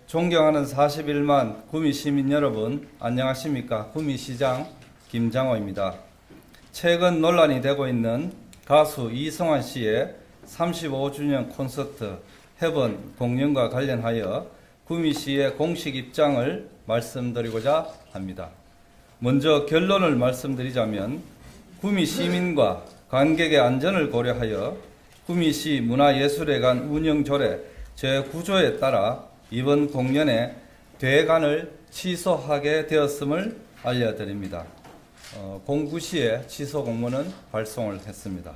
존경하는 41만 구미 시민 여러분, 안녕하십니까? 구미시장 김장호입니다. 최근 논란이 되고 있는 가수 이승환 씨의 35주년 콘서트 해본 공연과 관련하여 구미시의 공식 입장을 말씀드리고자 합니다. 먼저 결론을 말씀드리자면 구미 시민과 관객의 안전을 고려하여 구미시 문화예술회관 운영조례 제9조에 따라 이번 공연의 대관을 취소하게 되었음을 알려드립니다. 09시에 취소 공문은 발송을 했습니다.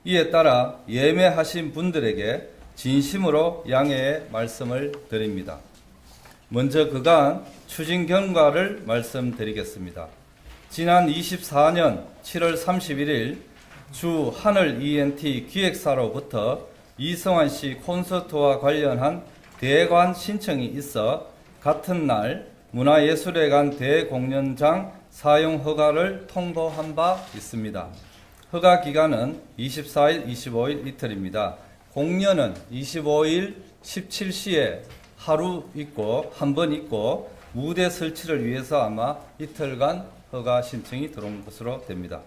이에 따라 예매하신 분들에게 진심으로 양해의 말씀을 드립니다. 먼저 그간 추진 결과를 말씀드리겠습니다. 지난 24년 7월 31일 주 하늘 ENT 기획사로부터 이승환 씨 콘서트와 관련한 대관 신청이 있어 같은 날 문화예술회관 대공연장 사용 허가를 통보한 바 있습니다. 허가 기간은 24일, 25일 이틀입니다. 공연은 25일 17시에 하루 있고 한 번 있고 무대 설치를 위해서 아마 이틀간 허가 신청이 들어온 것으로 됩니다.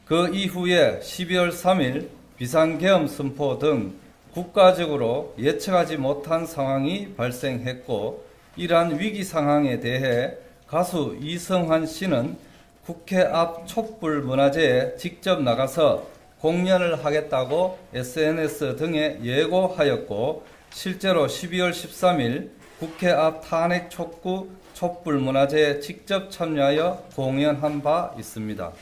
그 이후에 12월 3일 비상계엄 선포 등 국가적으로 예측하지 못한 상황이 발생했고, 이러한 위기 상황에 대해 가수 이승환 씨는 국회 앞 촛불문화제에 직접 나가서 공연을 하겠다고 SNS 등에 예고하였고, 실제로 12월 13일 국회 앞 탄핵 촉구 촛불문화제에 직접 참여하여 공연한 바 있습니다.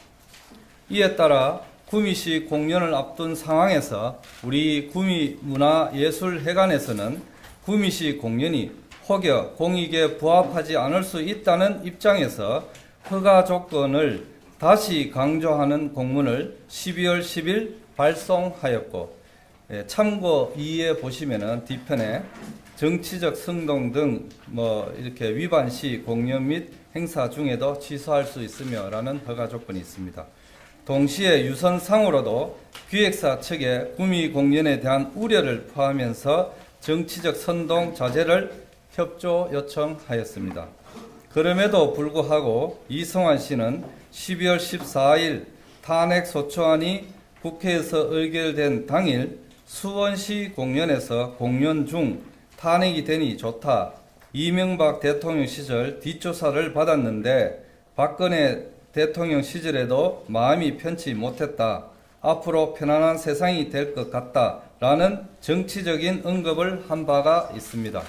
이에 따라 구미시 공연을 앞둔 상황에서 우리 구미문화예술회관에서는 구미시 공연이 혹여 공익에 부합하지 않을 수 있다는 입장에서 허가 조건을 다시 강조하는 공문을 12월 10일 발송하였고, 참고 2에 보시면은 뒤편에 정치적 성동 등 이렇게 위반 시 공연 및 행사 중에도 취소할 수 있으며 라는 허가 조건이 있습니다. 동시에 유선상으로도 기획사 측에 구미 공연에 대한 우려를 포함해서 정치적 선동 자제를 협조 요청하였습니다. 그럼에도 불구하고 이승환 씨는 12월 14일 탄핵 소추안이 국회에서 의결된 당일 수원시 공연에서 공연 중 탄핵이 되니 좋다. 이명박 대통령 시절 뒷조사를 받았는데 박근혜 대통령 시절에도 마음이 편치 못했다. 앞으로 편안한 세상이 될 것 같다. 라는 정치적인 언급을 한 바가 있습니다.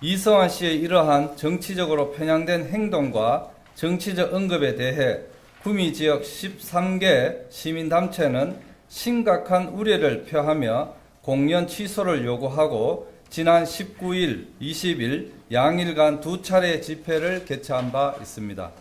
이승환 씨의 이러한 정치적으로 편향된 행동과 정치적 언급에 대해 구미 지역 13개 시민단체는 심각한 우려를 표하며 공연 취소를 요구하고 지난 19일, 20일 양일간 2차례 집회를 개최한 바 있습니다.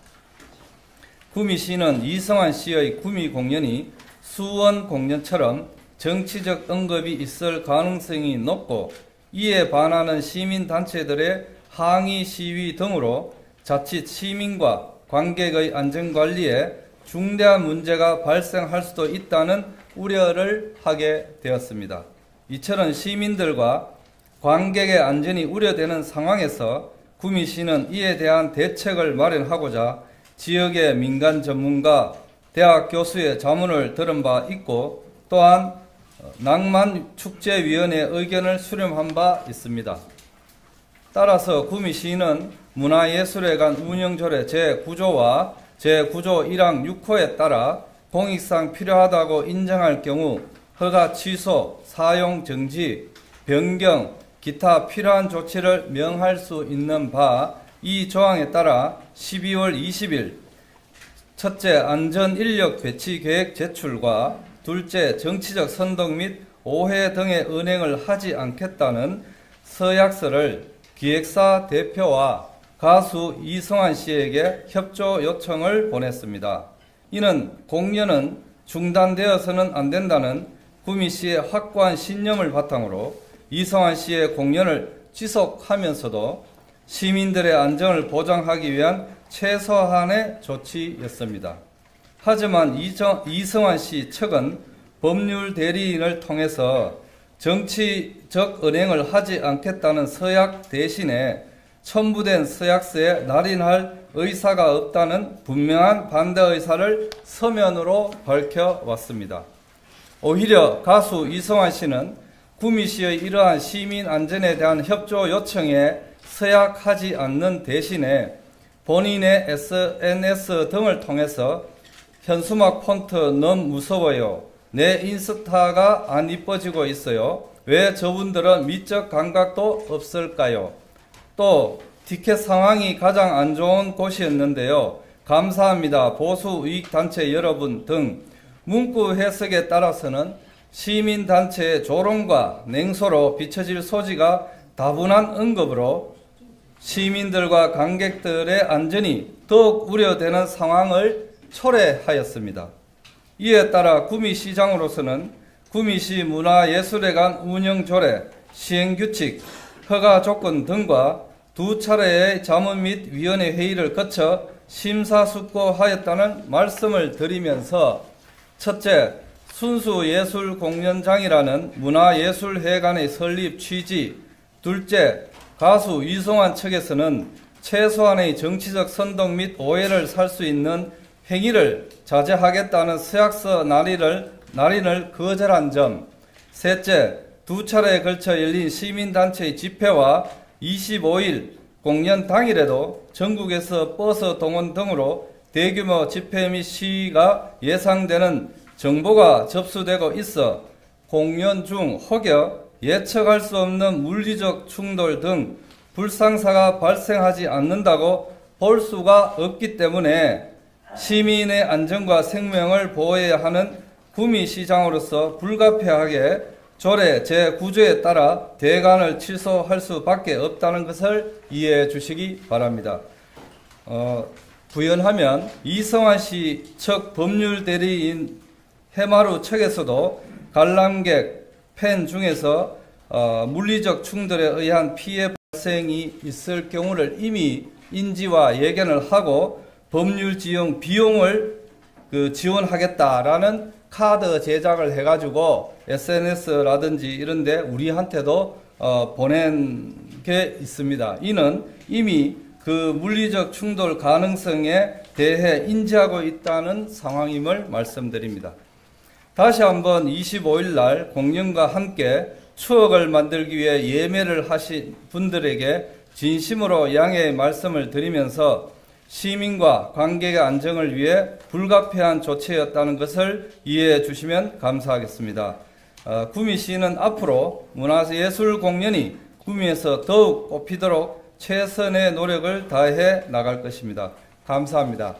구미시는 이승환 씨의 구미 공연이 수원 공연처럼 정치적 언급이 있을 가능성이 높고, 이에 반하는 시민단체들의 항의 시위 등으로 자칫 시민과 관객의 안전관리에 중대한 문제가 발생할 수도 있다는 우려를 하게 되었습니다. 이처럼 시민들과 관객의 안전이 우려되는 상황에서 구미시는 이에 대한 대책을 마련하고자 지역의 민간 전문가, 대학 교수의 자문을 들은 바 있고, 또한 낭만축제위원회 의견을 수렴한 바 있습니다. 따라서 구미시는 문화예술회관 운영조례 제9조와 제9조 1항 6호에 따라 공익상 필요하다고 인정할 경우 허가 취소, 사용 정지, 변경, 기타 필요한 조치를 명할 수 있는 바, 이 조항에 따라 12월 20일 첫째, 안전인력 배치 계획 제출과 둘째, 정치적 선동 및 오해 등의 은행을 하지 않겠다는 서약서를 기획사 대표와 가수 이승환 씨에게 협조 요청을 보냈습니다. 이는 공연은 중단되어서는 안 된다는 구미시의 확고한 신념을 바탕으로 이승환 씨의 공연을 지속하면서도 시민들의 안전을 보장하기 위한 최소한의 조치였습니다. 하지만 이승환 씨 측은 법률 대리인을 통해서 정치적 은행을 하지 않겠다는 서약 대신에 첨부된 서약서에 날인할 의사가 없다는 분명한 반대 의사를 서면으로 밝혀왔습니다. 오히려 가수 이성환 씨는 구미 씨의 이러한 시민 안전에 대한 협조 요청에 서약하지 않는 대신에 본인의 SNS 등을 통해서 현수막 폰트 너무 무서워요. 내 인스타가 안 이뻐지고 있어요. 왜 저분들은 미적 감각도 없을까요? 또 티켓 상황이 가장 안 좋은 곳이었는데요. 감사합니다. 보수이익단체 여러분 등 문구 해석에 따라서는 시민단체의 조롱과 냉소로 비춰질 소지가 다분한 언급으로 시민들과 관객들의 안전이 더욱 우려되는 상황을 초래하였습니다. 이에 따라 구미시장으로서는 구미시 문화예술회관 운영조례, 시행규칙, 허가 조건 등과 두 차례의 자문 및 위원회 회의를 거쳐 심사숙고하였다는 말씀을 드리면서 첫째, 순수예술공연장이라는 문화예술회관의 설립 취지, 둘째, 가수 이성환 측에서는 최소한의 정치적 선동 및 오해를 살 수 있는 행위를 자제하겠다는 서약서 날인을 거절한 점, 셋째, 두 차례에 걸쳐 열린 시민단체의 집회와 25일 공연 당일에도 전국에서 버스 동원 등으로 대규모 집회 및 시위가 예상되는 정보가 접수되고 있어 공연 중 혹여 예측할 수 없는 물리적 충돌 등 불상사가 발생하지 않는다고 볼 수가 없기 때문에 시민의 안전과 생명을 보호해야 하는 구미시장으로서 불가피하게 조례 제9조에 따라 대관을 취소할 수밖에 없다는 것을 이해해 주시기 바랍니다. 부연하면 이성환 씨 측 법률 대리인 해마루 측에서도 관람객 팬 중에서 물리적 충돌에 의한 피해 발생이 있을 경우를 이미 인지와 예견을 하고 법률 지용 비용을 지원하겠다라는 카드 제작을 해가지고 SNS라든지 이런데 우리한테도 보낸 게 있습니다. 이는 이미 그 물리적 충돌 가능성에 대해 인지하고 있다는 상황임을 말씀드립니다. 다시 한번 25일 날 공연과 함께 추억을 만들기 위해 예매를 하신 분들에게 진심으로 양해의 말씀을 드리면서 시민과 관객의 안정을 위해 불가피한 조치였다는 것을 이해해 주시면 감사하겠습니다. 구미시는 앞으로 문화예술 공연이 구미에서 더욱 꽃피도록 최선의 노력을 다해 나갈 것입니다. 감사합니다.